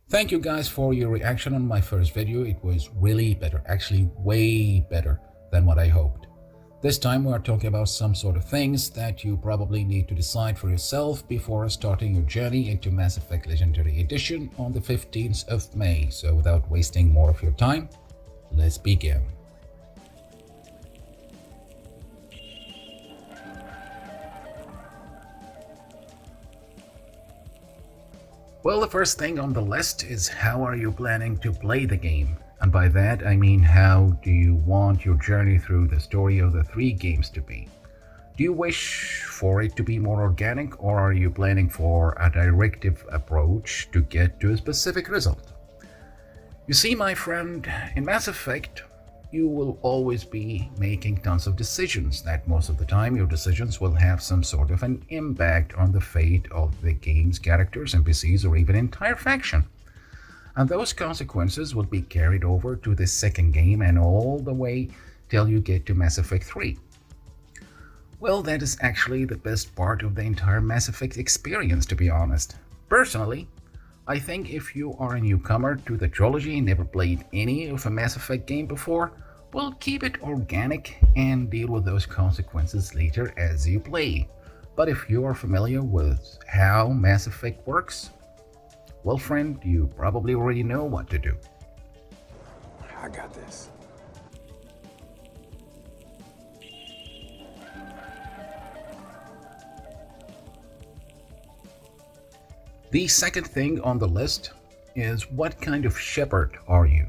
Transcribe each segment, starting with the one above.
Thank you guys for your reaction on my first video. It was really better, actually way better than what I hoped. This time we are talking about some sort of things that you probably need to decide for yourself before starting your journey into Mass Effect Legendary Edition on the 15th of May. So without wasting more of your time, let's begin. Well, the first thing on the list is how are you planning to play the game? And by that I mean, how do you want your journey through the story of the 3 games to be? Do you wish for it to be more organic, or are you planning for a directive approach to get to a specific result? You see, my friend, in Mass Effect, you will always be making tons of decisions that most of the time your decisions will have some sort of an impact on the fate of the game's characters, NPCs, or even entire faction. And those consequences will be carried over to the second game and all the way till you get to Mass Effect 3. Well, that is actually the best part of the entire Mass Effect experience, to be honest. Personally, I think if you are a newcomer to the trilogy and never played any of a Mass Effect game before, well, keep it organic and deal with those consequences later as you play. But if you are familiar with how Mass Effect works, well, friend, you probably already know what to do. I got this. The second thing on the list is, what kind of shepherd are you?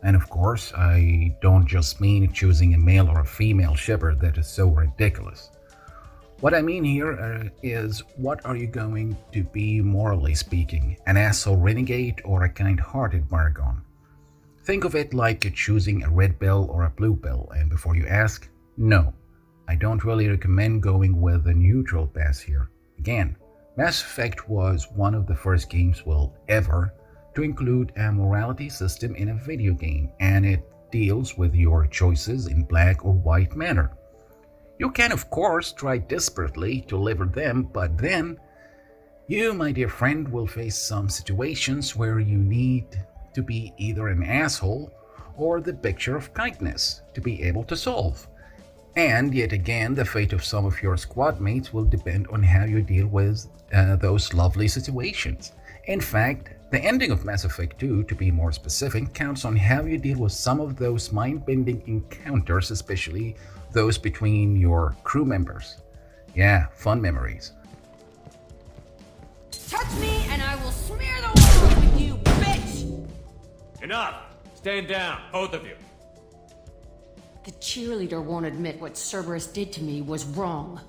And of course, I don't just mean choosing a male or a female shepherd. That is so ridiculous. What I mean here is, what are you going to be morally speaking? An asshole renegade or a kind-hearted Margon? Think of it like choosing a red pill or a blue pill, and before you ask, no, I don't really recommend going with a neutral path here. Again, Mass Effect was one of the first games ever to include a morality system in a video game, and it deals with your choices in black or white manner. You can of course try desperately to live them, but then you, my dear friend, will face some situations where you need to be either an asshole or the picture of kindness to be able to solve. And yet again, the fate of some of your squad mates will depend on how you deal with those lovely situations. In fact, the ending of Mass Effect 2, to be more specific, counts on how you deal with some of those mind-bending encounters, especially those between your crew members. Yeah, fun memories. Touch me and I will smear the world with you, bitch! Enough! Stand down, both of you. The cheerleader won't admit what Cerberus did to me was wrong.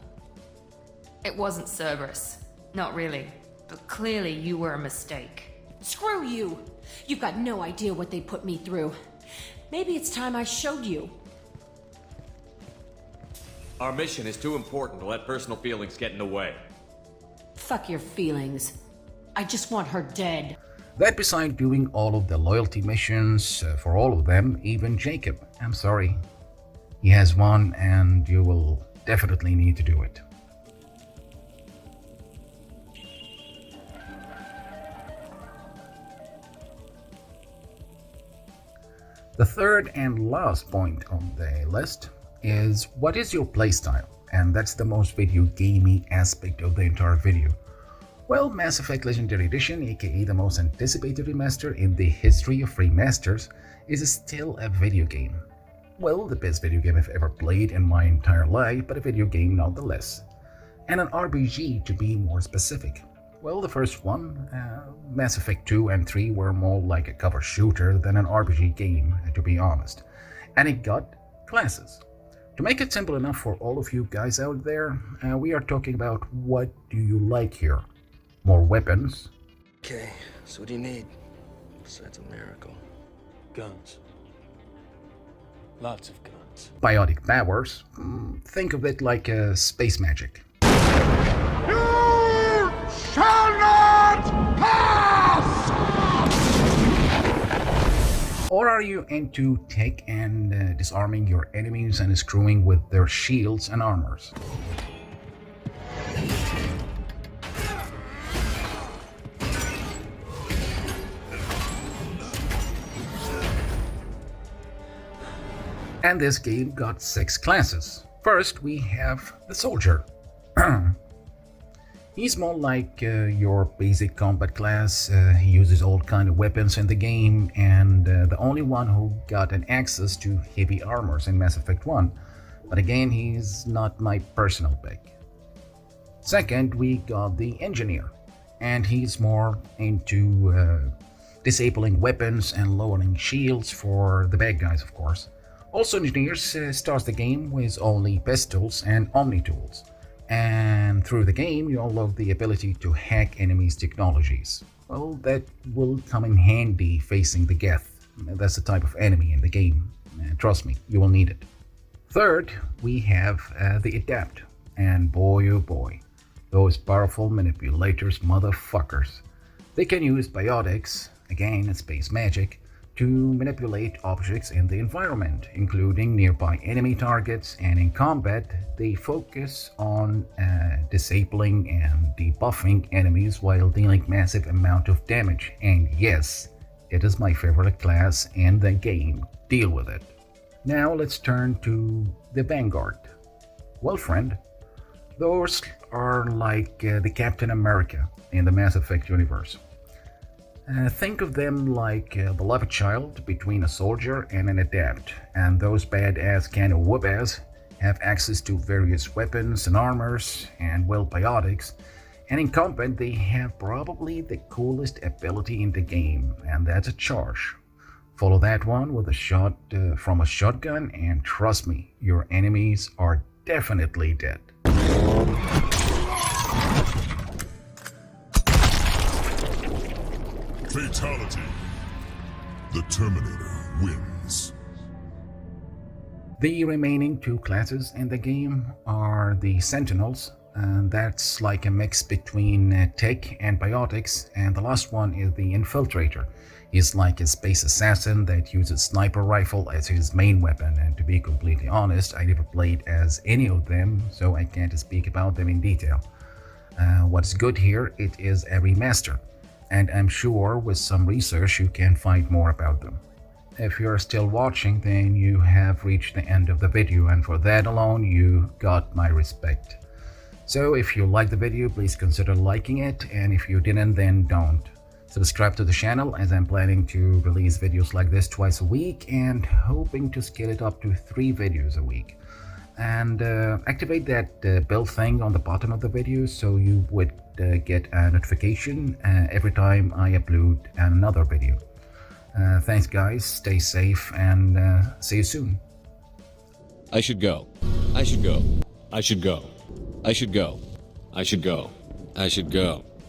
It wasn't Cerberus. Not really. But clearly you were a mistake. Screw you! You've got no idea what they put me through. Maybe it's time I showed you. Our mission is too important to let personal feelings get in the way. Fuck your feelings. I just want her dead. That beside doing all of the loyalty missions for all of them, even Jacob, I'm sorry. He has one and you will definitely need to do it. The third and last point on the list is what is your playstyle? And that's the most video gamey aspect of the entire video. Well, Mass Effect Legendary Edition, aka the most anticipated remaster in the history of remasters, is still a video game. Well, the best video game I've ever played in my entire life, but a video game nonetheless. And an RPG to be more specific. Well, the first one, Mass Effect 2 and 3 were more like a cover shooter than an RPG game, to be honest. And it got classes. To make it simple enough for all of you guys out there, we are talking about what do you like here? More weapons. Okay, so what do you need? Besides a miracle. Guns. Lots of guns. Biotic powers. Think of it like space magic. Shall not pass! Or are you into tech and disarming your enemies and screwing with their shields and armors? And this game got 6 classes. First, we have the soldier. He's more like your basic combat class. He uses all kind of weapons in the game, and the only one who got an access to heavy armors in Mass Effect 1. But again, he's not my personal pick. Second, we got the engineer, and he's more into disabling weapons and lowering shields for the bad guys, of course. Also, engineers starts the game with only pistols and omni tools. And through the game, you unlock the ability to hack enemies' technologies. Well, that will come in handy facing the Geth. That's the type of enemy in the game. Trust me, you will need it. Third, we have the Adept. And boy oh boy, those powerful manipulators motherfuckers. They can use biotics, again space magic, to manipulate objects in the environment, including nearby enemy targets, and in combat, they focus on disabling and debuffing enemies while dealing massive amount of damage. And yes, it is my favorite class in the game. Deal with it. Now let's turn to the Vanguard. Well, friend, those are like the Captain America in the Mass Effect universe. Think of them like a beloved child between a soldier and an adept, and those badass kind of whoop-ass have access to various weapons and armors and, well, biotics, and in combat they have probably the coolest ability in the game, and that's a charge. Follow that one with a shot from a shotgun, and trust me, your enemies are definitely dead. Fatality. The Terminator wins. The remaining 2 classes in the game are the Sentinels, and that's like a mix between tech and biotics, and the last one is the Infiltrator. He's like a space assassin that uses sniper rifle as his main weapon, and to be completely honest, I never played as any of them, so I can't speak about them in detail. What's good here, it is a remaster, and I'm sure with some research you can find more about them. If you're still watching, then you have reached the end of the video, and for that alone you got my respect. So if you liked the video, please consider liking it, and if you didn't, then don't. Subscribe to the channel, as I'm planning to release videos like this twice a week and hoping to scale it up to 3 videos a week. And activate that bell thing on the bottom of the video so you would get a notification every time I upload another video. Thanks, guys. Stay safe, and see you soon. I should go. I should go. I should go. I should go. I should go. I should go.